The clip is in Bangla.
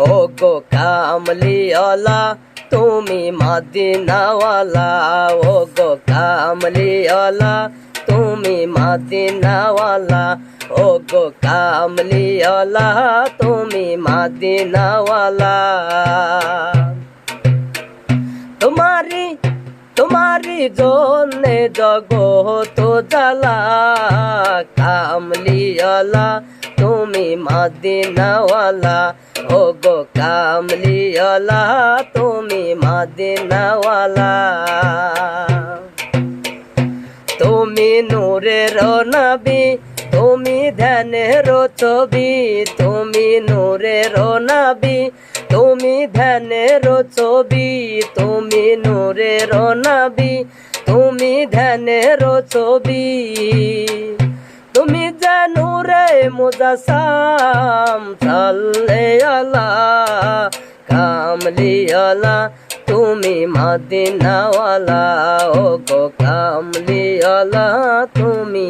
ও গো কামলিওয়ালা তুমি মদিনাওয়ালা, ও গো কামলিওয়ালা তুমি মদিনাওয়ালা, ও গো কামলিওয়ালা তুমি মদিনাওয়ালা। তোমারি জন্যে জগত জ্বালা, কামলিওয়ালা তুমি মদিনাওয়ালা, ও গো কামলিওয়ালা তুমি মদিনাওয়ালা। তুমি নূরের নবী তুমি ধ্যানের ছবি, তুমি নূরের নবী তুমি ধ্যানের ছবি, তুমি নূরের নবী তুমি ধ্যানের ছবি। তুমি যে নূরে মুজাসসাম সাল্লাল্লাহু আলা কামলিওয়ালা তুমি মদিনাওয়ালা, ও গো কামলিওয়ালা তুমি